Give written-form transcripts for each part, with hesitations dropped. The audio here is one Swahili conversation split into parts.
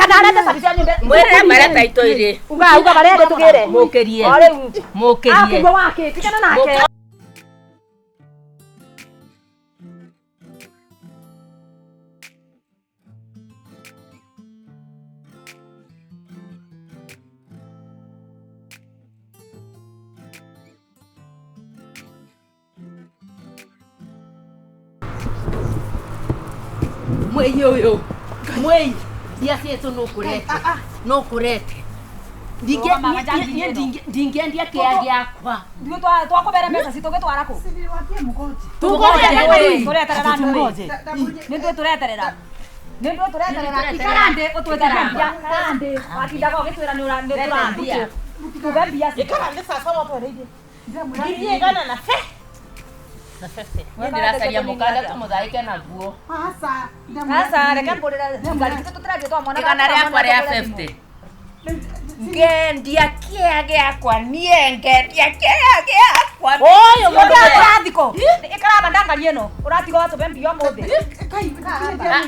kana arete sabisia nyumbe mwere mareta itoire uga barende tugire mukirie akugwa wake tikana nake Mweyo Mwizi dia sieto no kurete ndingendia kiagia akwa ndio twakobera mesa sitogitwara ku Siliwatie Mkothi. tureterera ndio tureterera ikarande utweterera karande atindaga ugitwira ni urambia tugambia Ikarande sasa watu wareje. ndiye gana na fe ndiracaria mukanda tumuthaike naguo sasa reka mburira ngali tutiradio twamona igana riakwa ria 50 ngendia kiage akwa ngendia kiage akwa oyo mundu arathiko ikaraba ndangali eno uratigo watupe mbio muthi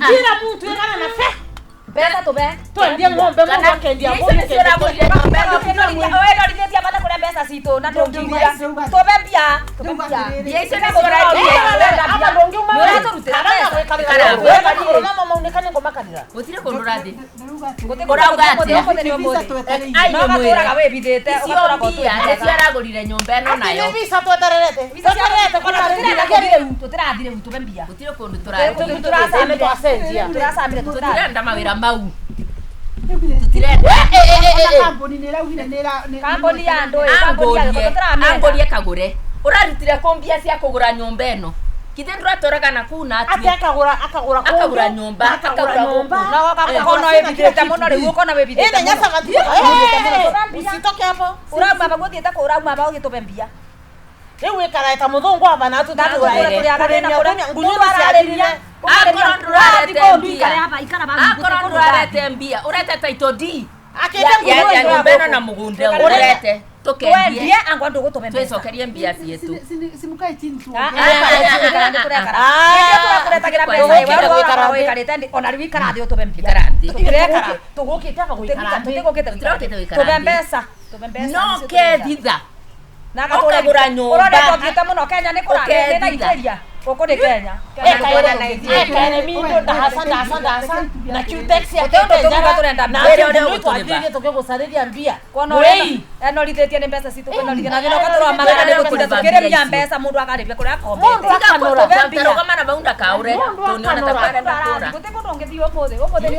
Kila mtu yekana na fe. pesa tupe Twendie ng'ombe mungu akendia ng'ombe kendia wewe ndo limetia bana kule pesa sito na ndo ngiria tupe mbia yesu na bora ama ndongi uma wewe turutira pesa mama maonekane ngoma kanira. utire kundurathi no maturaga we bithite ugatura gotia eci aragurire nyumba eno nayo Visa twetererete. tutirathire tupe mbia utire kundu turasamire tutirenda mawira mau kamboni ya ndo angorie Kagure urarutire kombia cia kugura nyumba eno kithe nduratoraga na kuna ati akagura nyumba na wakakono ebithite muno riu kono webithite ene nyasa matio usitoke hapo urauma baguthiite ko urauma bagutitupe mbia riu ikaraita muthungu aba na tutatu urarete mbia urete taito di akete nyumba eno na mugunde urete tukendie angwa ndugutupe mbia twecokerie mbia cietu simukae chini tu no keditha ukagura nyumba muno Kenya ni kura Nigeria uko ni Kenya ekene mindo ndahasa na QTex ya turenda tukegusariria mbia kono eno litetie ni pesa situ kono ligena gino katurwa magana ni gutunda tukireria pesa mundu akaribia kuria kombe kama na baunda kaure tuniona tapara na kura gutiko ndongethio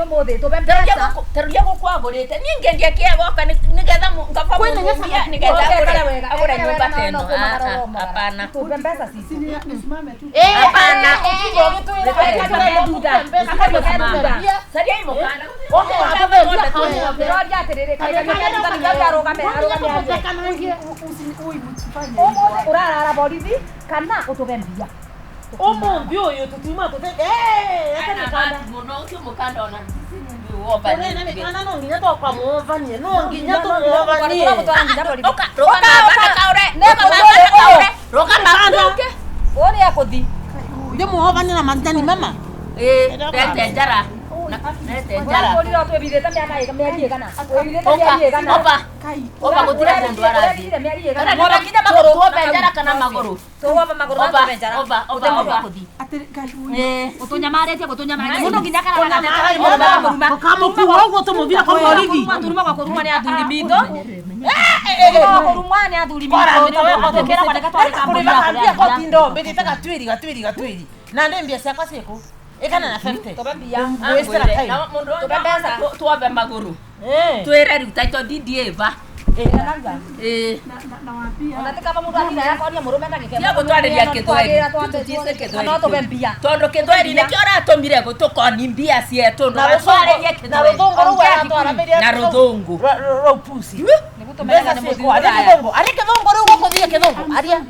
umuthi tupe pesa terulia gukwagurite ningendia kiagoka nigetha ngaba mumbia nigetha agure nyumba teno hapana tupe pesa sisi hapana sadia imokana roja terere kaya urara borithi kana utupe mbia umuthi uyu tutuma tute muno ucio mukanda ona kana no nginya tokwa muovanie no nginya tumuovanie ori akuthi ndio muovanie na mandani mama rete njara rete njara ori ro twebithite mieri igana twebithite mieri igana oba gutire kundu arathi kana ngora kinya maguru tuobe njara kana maguru tuoba maguru tuobe njara oba utunyamarete muno nginya kana kamukuwa ugo tumuvira kwa borithi turuma kwa kurumwa ni athuri mitho kurumwa ni athuri mitho otekera kwa twari kambia kwa tindo mbiti taka twiri na ndembia ciakwa ciku ikana na 50 tobe mbia mundu tuobe maguru twire riu taito didieva unatika pa mundu athira yakoria murume ndagike cia gutwariria kithweri tutiise kithweri no tobe mbia tondu kithweri ni kio ratumire gutukoni mbia cietu na ruthungu ruwa atwaramiria na ruthungu pusi mbesa ciku ari kithungu riu gukuthie kithungu aria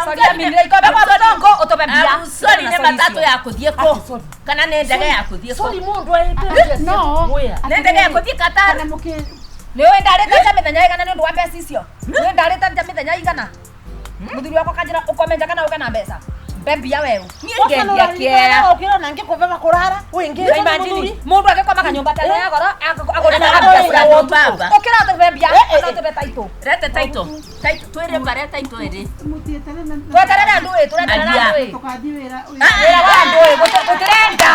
soria minira ikombe kwa thongo utobe mbia sori ne matatu ya kuthie ko kana ne ndege ya kuthie ko sori mundu aite no ne ndege ya kuthie Qatar niwe ndarete jamithenya igana ni ndu wa mbeca icio niwe ndarete jamithenya igana muthuri wako kanjira ukomenja kana uke na mbeca bembia wewe Ngendia kia. Ukira nange kuvema kurara, wengine imagine mundu agikoma kanyumba tano ya goro agorera baba. ukira to bembia to betaito Rete taito. Taito twere bare taito ere. tueterera ndui tureterera ndui Tukathiwira wira wa ndui gutirenda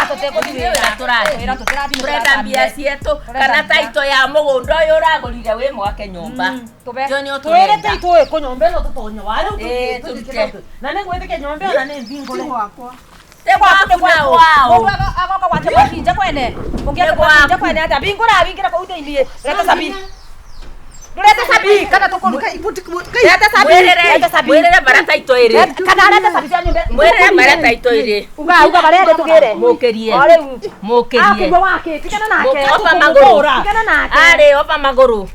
Wira turari. Turenda mbia cietu kana taito ya mugundo uyu uragurire wi mwake nyumba. Joni twere oturenda. taito ko nyombe no tutonya wale turike. na nengo ndike nyombe na ne mbingo le wakwa. Tegwa kwao. agoko wate kwinje kwene ungienda kwinje kwene ata bingura bingira kwa uteindie reta sabi Reta sabi kana tukoruka reta sabi reta sabi Mwirere bara taito ere. kana reta sabi cia nyumba Mwirere bara taito ere. uga barende tugire Mukerie. Ole Mukerie. akimbo wake tikana nake Opa maguru. tikana nake Are opa maguru.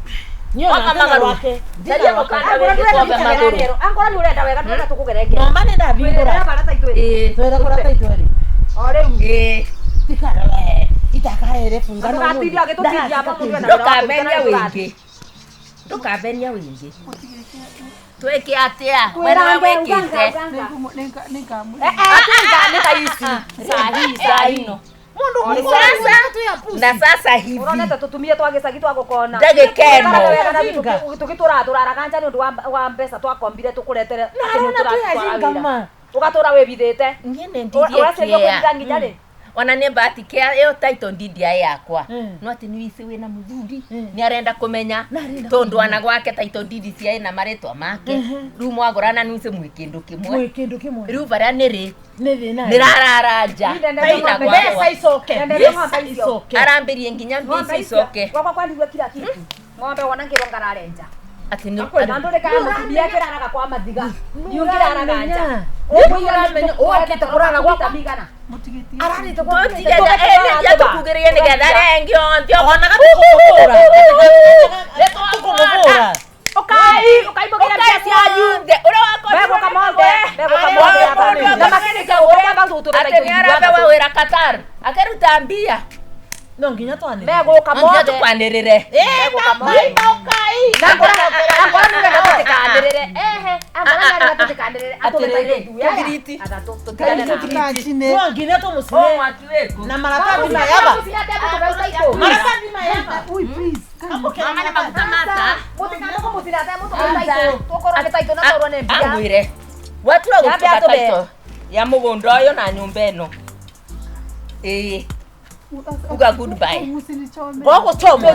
nyona maguru. wake Ndaria mukanda weke opa maguru. angora ni urenda wega twenda tukugerenge nyomba ne da bingura bara taito ere twere kora taito ere ole tikara we itakaere fungano tukatiria gitukiria hapa mundu Ndukabenia wingi. Ndukabenia wingi. Tweke atia. Wena wekite. Ningamu. nita isi Sahi. mundu Na sasa hivi. uronete tutumie twagicagi twagukona Ndagikeno. tugitura turaraganja ni undu wa mbeca twakombire tukuretere kama ugatura wibithite Ngene uraceria ndiye kuthira nginya ri ona nä Bahati kia ä yo taito ndidia yakwa no atä nä wicä wä na må thuri nä arenda kå menya tondå ana gwake taito ndindi ciaä na marĩtwa make rä u mwagårana nä wicä mwä kä ndå kä mwe kindu kimwe rä u barä a nä rä ne thina nä rararanja taina gwakwa icoke arambä rie nginya mbica icoke gwakwa kwandigua kila kitu ng'ombe wona ngä ronga rarenja atä nä andå rä kana må tibia kä raraga kwa mathiga yå kä raraganja okite kurara gwakwa ararite tå kugä rä nä getha rengä onthe ona gatukuvura tukumuvura ukaimå mbia cianyu å rä begåka mothe na makä atä nä arabewa wä ra Qatar akeruta mbia no nginya twane megåka onge mothe tå kwanä rä re no nginya tumucine mwaki wä kå na maratathi mayaba maratathi mayaba Ui, please. mama nä maguta mata mbia angwä re watura gå tuga taito ya må gå nda å yå na nyå mba ä no ä uga goodbye Musinichome. goguchomwo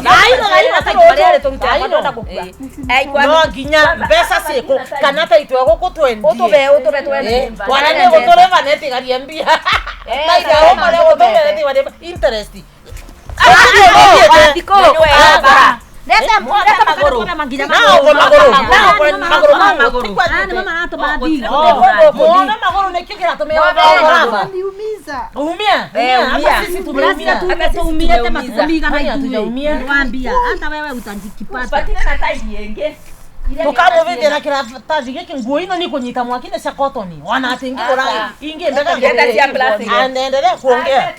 no nginya mbeca ciku kana taitwe gugutwendie wana nä gå tå rä vanetigarie mbia taitwe mare gå tå rä interest muone maguru nä kä kä ratå mä Niumiza. umia sisi tumeumia hata wewe utajikipata. patire na tairi ĩngĩ tukamuvithia na kiratathi giki nguo ino ni kunyita mwaki cia cotton wana atingi ura ingi Ngenda cia plastic. anaendelea kuongea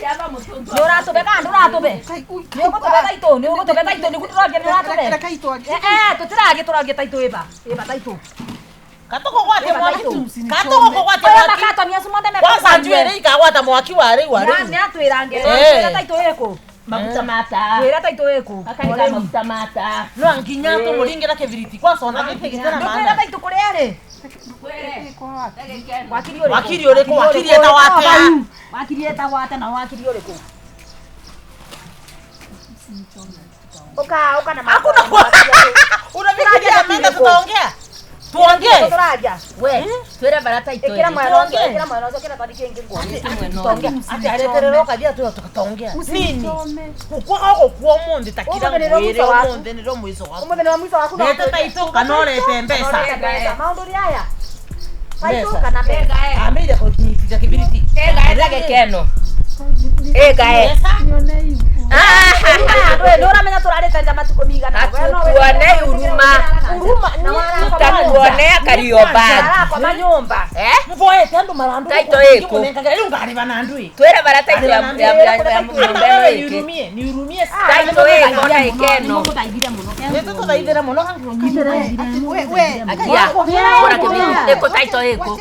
katoko gwate mwaki kwanza njuere ikagwata mwaki wari maguta mata akaika maguta mata no nginya tumuringira kibiriti kwanza ona gite gitana maana wakiri uriku wakiri eta wate unafikiria kama tutaongea tuongee we twere barata itoe ati areterero kadia tu tukataongea nini ukwa gukwo mundi takira ngwire mundi ni ro mwizo wako leta taito kanorete mbesa amira kunyitija kibiriti ega gekeno ega Nionei. nä å ramenya tå rarä te njama tukå migana atuone uruma Tutakuonea Kariobangi. Kwa manyumba. Mvoe tendo marandu. Taito eko. Leo ngari banandui. Twera bara taito ya mbeno eke. Nihurumie Taito eko ya ikeno. Neto tutaithira muno we Ya. Bora kibindi eko taito eko.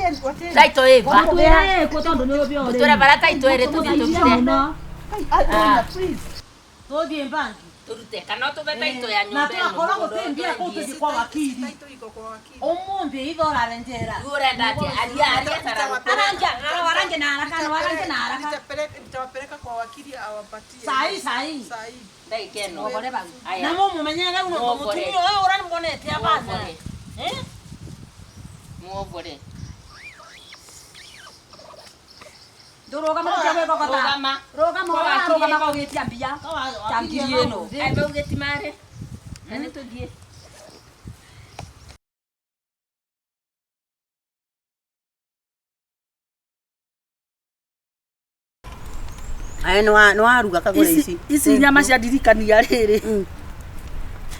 Taito eko. Twera eko tondu ni obyo. Twera bara taito ere tutitutire. please Todie mbangi. Turute kana tuve taito ya Na nyumba. twakora gutembea kutu kwa wakili. taito iko kwa wakili Omundi ithora renjera. Urenda ati aria tara. Waranje na haraka. nitawapeleka kwa wakili awapatie Sai. Dai keno. Na Aya. mumu menyere uno mutumio wewe urani mbonete abana. Muovore. Ndurugama ntiagwe kokota. Rugama kwa gitia mbia. Changiri eno. Ebe ugetimare. Nani tugie. Aya no aruga Kagure ici. Ici nyama cia ndirikania riri.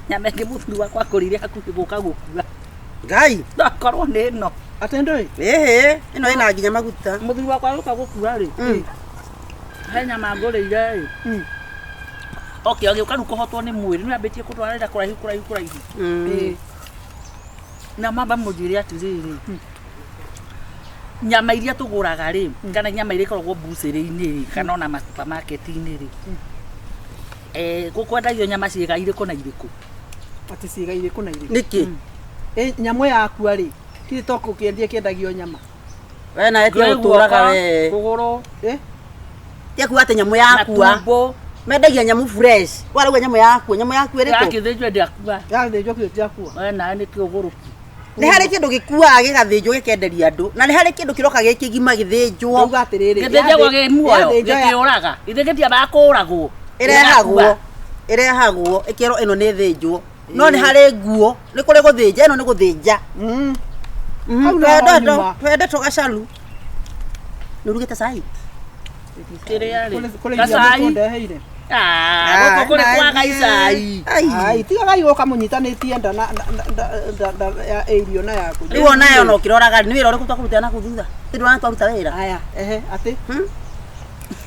Nyama ingi muthuri wakwa akurire hakuhi guka gukua. Ngai. Ndakorwo ni no. atendoi Ino ina nginya maguta. Muthuri wakwa guka gukua ri. He nyama ngurire ri. Okay, agiuka rukohotwo ni mwiri ni ambitie kutwarira kuraihu. Na mamba mujiri atiriri. Nyama iria tuguraga ri kana nyama iria ikoragwo mbucĩrĩ-inĩ ri kana ona supermarket-inĩ ri gukwendagio nyama ciĩga irĩkũ na irĩkũ ati ciga irĩkũ na irĩkũ Niki. nyamũ yakua ri kiri toko kiendie kiendagio nyama We na eti uturaga we. kũgũrũ Yaku ate nyamu yakua. matumbo Mendagia nyamu fresh. Warauga nyamu yakua irĩkũ? yakĩthĩnjwo ndĩakua yathĩnjwo kĩo yakua we nawe nĩ kĩũgũrũki Nĩ harĩ kĩndũ gĩkuaga gĩgathĩnjwo gĩkenderia andũ. Na nĩ harĩ kĩndũ kĩroka gĩkĩgima gĩthĩnjwo. uga atiriri gĩthĩnjagwo gĩ muoyo gĩkĩũraga ithe gĩtiambaga kũragwo Ĩrehagwo ĩkĩrwo ĩno nĩ thĩnjwo. No nĩ harĩ nguo nĩ kũrĩ gũthĩnja ĩno nĩ gũthĩnja. Twende tũgacaru. Nĩurugĩte cai? kĩrĩa rĩ kũrĩ gacai ndeheire gũkũ kũrĩ kwaga icai ai tigagai woka mũnyitanĩtie nda ya irio na yaku Rĩu onayo no kĩroraga nĩ wĩra ũrĩkũ twakũruta na kũthutha. Tũrĩ twaruta wĩra. aya ati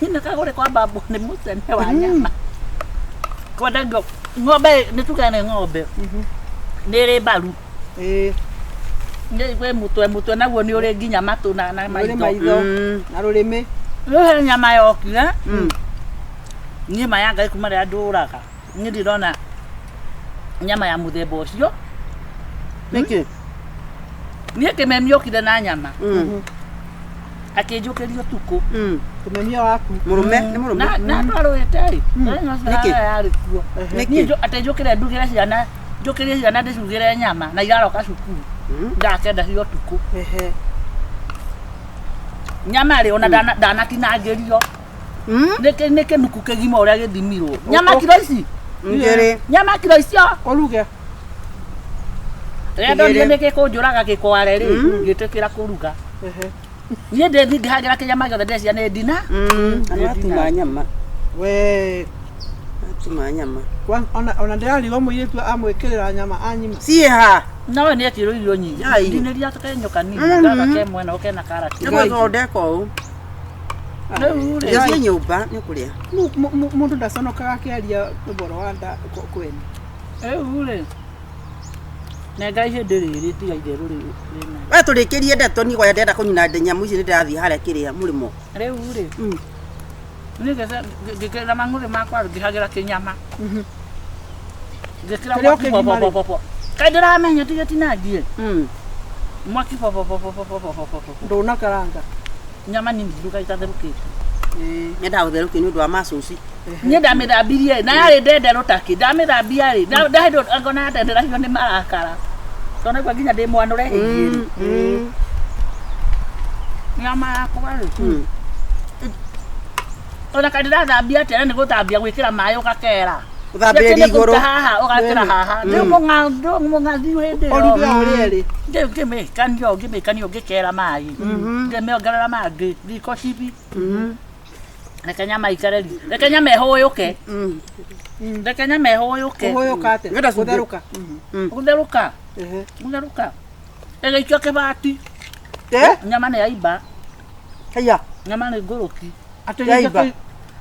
nĩ Kagure kwa babu nĩ mũcene wa nyama kwendagio ng'ombe nĩ tuge nĩ ng'ombe nĩ ĩrĩ mbaru nĩ mũtwe naguo nĩ ũrĩ nginya matũ na maitho na rũrĩmĩ rĩu nyama yokire niĩ ma yanga kuma rĩrĩa ndũraga niĩ ndirona nyama ya mũthemba ũcio Nĩkĩ? niĩ kĩmemi okire na nyama akĩnjũkĩria ũtukũ kũmemia waku Mũrũme nĩ mũrũme. na twarũĩte rĩ Nĩkĩ? yarĩ kuo Nĩkĩ? atĩ njũkĩre ndugĩre ciana njũkĩrie ciana ndĩcugĩre nyama na iraroka cukuru ndakenda cio ũtukũ nyama rĩ ona ndanatinangĩrio nĩ kĩnuku kĩgima ũrĩa gĩthimirwo nyama kiro ici Ngĩrĩ. nyama kiro icio ũruge rĩrĩa ndonire nĩ gĩkũnjũraga gĩkware rĩ ngĩtĩkĩra kũruga niĩ ndĩthingĩhagĩra kĩnyama gĩothe ndĩcia nĩ ndina Atuma nyama. we Atuma nyama. ona ndĩrarigwo mũirĩtu amwĩkĩrĩra nyama anyima Ciĩ ha? nawe nĩ ekĩrwo irio nyingĩ Ai. ndinĩria tũkenyũ kanini gaka ke mwena ũkena karati Nĩ gwĩthondeka ũũ. rĩu rĩ Ciĩ nyũmba nĩ kũrĩa. mũndũ ndaconokaga akĩaria ũboro wa nda kwene rĩu rĩ nenga ihĩndĩ rĩrĩ tiga itherũ rĩna We tũrĩkĩrie ndeto niĩ gwa ndĩrenda kũnyuna nyamũ ici nĩ ndĩrathiĩ harĩa kĩrĩa mũrĩmo. rĩu rĩ nĩ ngĩkĩra mang'ũrĩ makwa ngĩhagĩra kĩnyama ngĩkĩra mwaki popopopopo kaĩ ndĩramenya tigetinangie mwaki popopopopopopopo ndũnakaranga nyama nini nduga itatherũkĩte Nyendaga gũtherũkio nĩ ũndũ wa macuci. niĩ ndamĩthambirie na yarĩ ndende rũtakĩ ndamĩthambia rĩ ndahĩndwo ngona ndenderacio nĩ marakara tondũ kwa nginya ndĩ mwanũre hĩngĩ nyama yakwa rĩ ona kaĩ ndĩrathambia atĩa nĩ gũthambia gwĩkĩra maĩ ũgakera Gũthambĩria igũrũ. haha ũgakĩra haha ndĩ mũng'athi hĩndĩ ũruge ũrĩa rĩ ngĩmĩkanio ngĩkera maĩ ngĩmĩongerera mangĩ riko cibi reke nyama ikare reke nyama ĩhũyũke reke nyama ĩhũyũke kũhũyũka atĩa Ngenda cumbĩ. gũtherũka gũtherũka Mũtherũka. Ĩgĩikio kĩbati. Nyama nĩ yaimba. Haya. Nyama nĩ ngũrũki. Yaimba.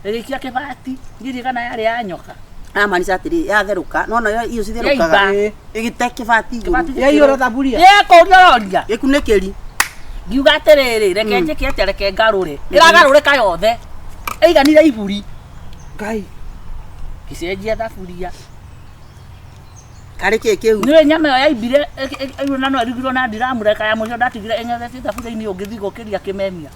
Ĩgĩikia kĩbati. Ngiri kana yarĩ ya nyoka. Maanisha atĩrĩ yatherũka no iyo citherũkaga ĩgĩte kĩbati igũrũ. Yaiyũra thaburia. Kũrĩoria. Gĩkunĩkĩri. Ngiuga atĩrĩrĩ reke njĩke atĩa reke ngarũre. Ĩragarũrĩka yothe. Ĩiganire iburi. Ngai. Gĩcenjia thaburia. Karĩ kĩ kĩu. Nĩ nyama ĩyo yaimbire na no ĩrugirwo na ndiramũreka ya mũico ndatigire ĩng'ethete thaburia-inĩ ũngĩthiĩ gũkĩria kĩmemia.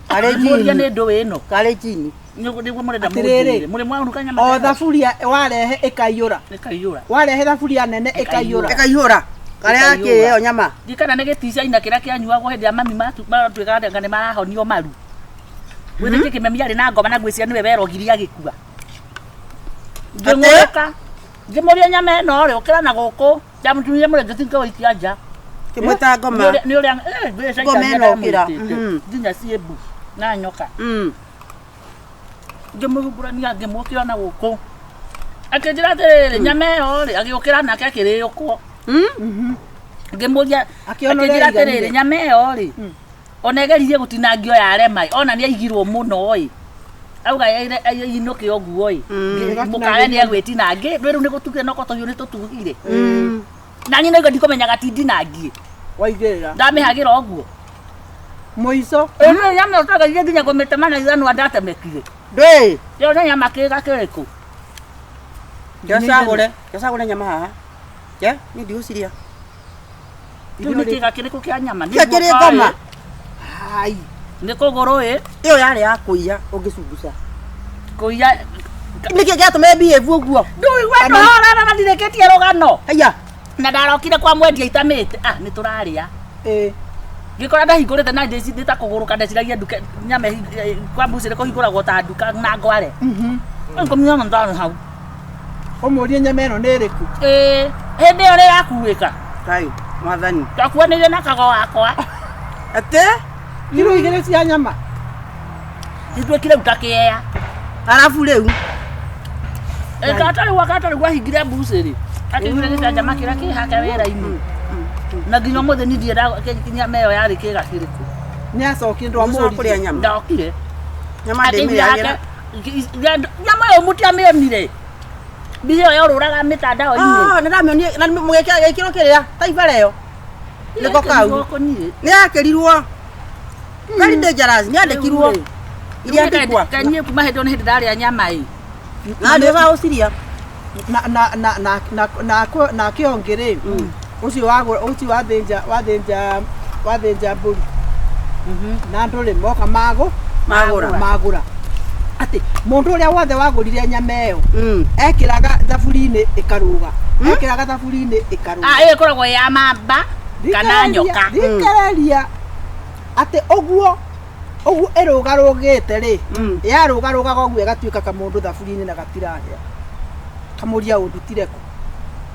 Karĩ jini. Nĩ ndũ ĩno. Karĩ jini. Nĩguo mũrenda mũndĩre. Mũrĩ mwaruka nyama. O thaburia warehe ĩkaiyũra. Ĩkaiyũra. Warehe thaburia nene ĩkaiyũra. Ĩkaiyũra. Karĩa kĩ ĩyo nyama. Ndikana nĩ gĩtica-ina kĩrĩa kĩanyuagwo hĩndĩ ya mami matuĩka anga nĩ marahonio maru. Gwĩthĩke kĩmemia arĩ na ngoma na gwĩcia nĩwe werogirie agĩkua. Ngĩmũrĩka. Ngĩmũria nyama ĩno rĩ ũkĩra na gũkũ. Ndamũtumire mũrengeti ngawĩikia nja. Kĩmwĩta ngoma. Nĩ ũrĩa ngoma ĩno ũkĩra. Nginya ciĩmbu na nyoka. Ngĩmũhumbũrania ngĩmũkĩra na gũkũ. Akĩnjĩra atĩrĩrĩ nyama ĩyo rĩ agĩũkĩra nake akĩrĩũkwo. Ngĩmũria akĩnjĩra atĩrĩrĩ nyama ĩyo rĩ ona ĩgeririe gũtinangio yarema ona nĩ aigirwo mũno ĩ. Auga inũke ũguo ĩ. Mũkawe nĩ agwĩtinangi rĩu nĩ gũtugire no kotohio nĩ tũtugire. Na niĩ no ndikũmenyaga ti ndinangie. Waigĩrĩra. Ndamĩhagĩra ũguo. Mũico. Ĩno nyama ũtagaire nginya kũmĩtema na ithanwa ndatemekire. Ndĩ. Yo nĩ nyama kĩga kĩrĩkũ. Ngĩcagũre nyama haha. Nĩ ndigũciria. Kĩu nĩ kĩga kĩrĩkũ kĩa nyama. Kĩrĩ ngoma. Ai. Nĩ kũgũrũ ĩ. Ĩyo yarĩ ya kũiya ũngĩcunguca. Kũiya. Nĩkĩ gĩatũma behave ũguo? Ndũigua ndũhorana na ndireketie rũgano. Haya. Na ndarokire kwa mwendia itamĩte. Nĩ tũrarĩa. Ngĩkora ndahingũrĩte na ndĩci ndĩta kũgũrũka ndeciragia nduka nyama kwa mbucĩrĩ kũhingũragwo ta nduka na ngware. Ngũmenya ndana hau. Ũmũrie nyama ĩno nĩ ĩrĩkũ? Hĩndĩ ĩyo nĩ yakuĩka. Kai, mwathani. Twakuanĩire na kago wakwa. Atĩ? Kiro 2 cia nyama. Nĩtwĩkire utakĩea. Arabu rĩu. Katarĩ gwahingire mbucĩrĩ. Akĩgire gĩcanjama kĩrĩa kĩ hake wĩra-inĩ. Na nginya mũthĩ nĩ ndienda nyama ĩyo yarĩ kĩga kĩrĩkũ. Nĩ acokie ndwamũria nyama. Ndokire. Nyama ndĩmĩragĩra. Nyama ĩyo mũtiamĩonire. Mbica ĩyo yorũraga mĩtandao-inĩ. Nĩndamĩonire na mũgĩkĩra gĩkĩro kĩrĩa taibara ĩyo. Nĩko kau. Nĩ yakĩrirwo. Very dangerous. Nĩ andĩkirwo. Iria ndikwa. Kanyie kuma hĩndĩ nĩ hĩndĩ ndarĩa nyama ĩ. Na ndĩga ũciria. Na kĩongere. Ucio wathĩnja mbũri. Na ndũrĩ moka magũra. Atĩ mũndũ ũrĩa wothe wagũrire nyama ĩyo ekĩraga thaburia-inĩ ĩkarũga. Ekĩraga thaburia-inĩ ĩkarũga. Ĩkoragwo ya mamba kana nyoka. Thikĩrĩria atĩ ũguo ĩrũgarũgĩte rĩ. Yarũgarũgaga ũguo ĩgatuĩka kamũndũ thaburia-inĩ na gatirarĩa. Kamũria ũndutire kũ?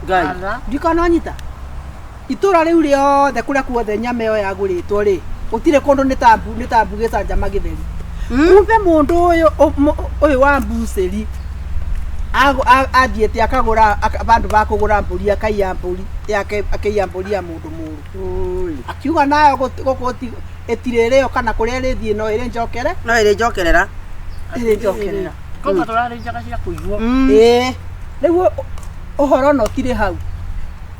Ngai. Ndikananyita. Itũra rĩu rĩothe kũrĩa kuothe nyama ĩyo yagũrĩtwo rĩ gũtirĩ kũndũ nĩ tambu gĩcanjama gĩtheri. Kumbe mũndũ ũyũ wa mbucĩri athiĩte akagũra bandũ ba kũgũra mbũri akaiya mbũri ya mũndũ mũru. Akiuga nayo gũkũ ĩtirĩrĩo kana kũrĩa ĩrĩthiĩ no ĩrĩ njokere. No ĩrĩ njokerera. Ĩrĩ njokerera. Koma tũrarĩ njaga cia kũigua. Rĩu ũhoro no tirĩ hau.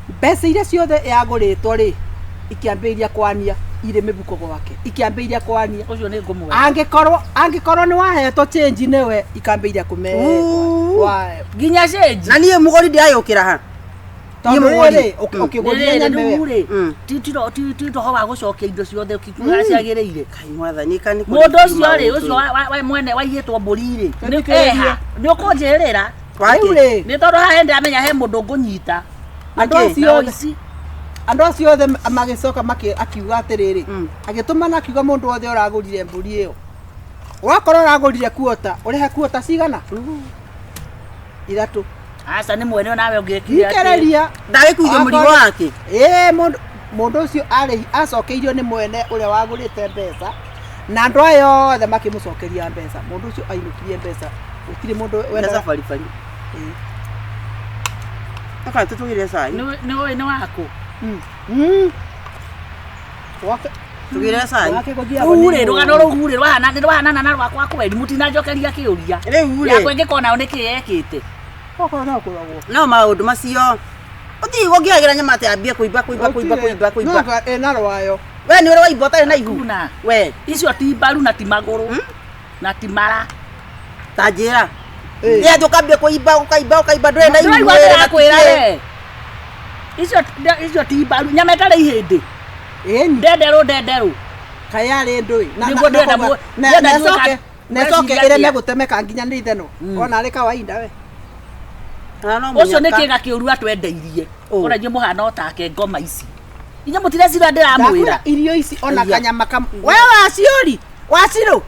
Mbeca iria ciothe yagũrĩtwo rĩ ikĩambĩrĩria kwania irĩ mĩbuko gwake. Ikĩambĩrĩria kwania. Ũcio nĩ ngũmwega. Angĩkorwo nĩ wahetwo change nĩwe ikambĩrĩria kũmeheo. Nginya change. Na niĩ mũgũri ndĩrayũkĩra ha. Tondũ ũkĩgũria nyama ĩyo. Tito ho wa gũcokia indo ciothe ũkĩkuga ciagĩrĩire. Kai mwathani kani. Mũndũ ũcio rĩ ũcio wa mwene waigĩtwo mbũri rĩ. Nĩ ũkũnjĩrĩra. Nĩ tondũ haha ndamenya he mũndũ ngũnyita. Andũ acio othe magĩcoka akiuga atĩrĩrĩ agĩtũmana akiuga mũndũ wothe ũragũrire mbũri ĩyo wakorwo ũragũrire kuota ũrĩhe kuota cigana 3. Aca nĩ mwene nawe ũngĩkire atĩ ndagĩkuithio mũrigo wake. Mũndũ ũcio acokeirio nĩ mwene ũrĩa wagũrĩte mbeca na andũ aya othe makĩmũcokeria mbeca. Mũndũ ũcio ainũkirie mbeca gũtirĩ mũndũ wena safari. Aka tutugire sai. Nĩ wako. Wake tugire cai ure rugano rugure rwahana na rwakwa kweli mutinanjokeria kiuria riu yakwe ngikona niki yekite Koko no kuragwo. no maundu macio uthi gugiagira nyama ati ambie kuimba No ena rwayo. we ni uri waimba utari na ihu kuna we icio ti mbaru na ti maguru na ti mara tanjira ya tukambie kuimba ukaimba ndwenda ihu kwira we icio ti mbaru nyama itari ihindi Eni. ndenderu Kayari ndui. Niguo ndenda na soke ire megutemeka nginya ni theno. Ona ari kawaida we. ucio nä kä ga kä å ru atwendeirie å rä muhana o take ngoma ici inya må tirecira ndä ramwä ra irio ici ona kanyama kam. We waciuri wacirå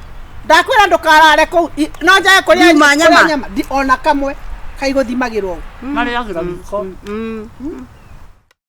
ndakwä ra ndå karare kå no njae kå rä nyama ona kamwe kaigå thimagä rwo marä agä ra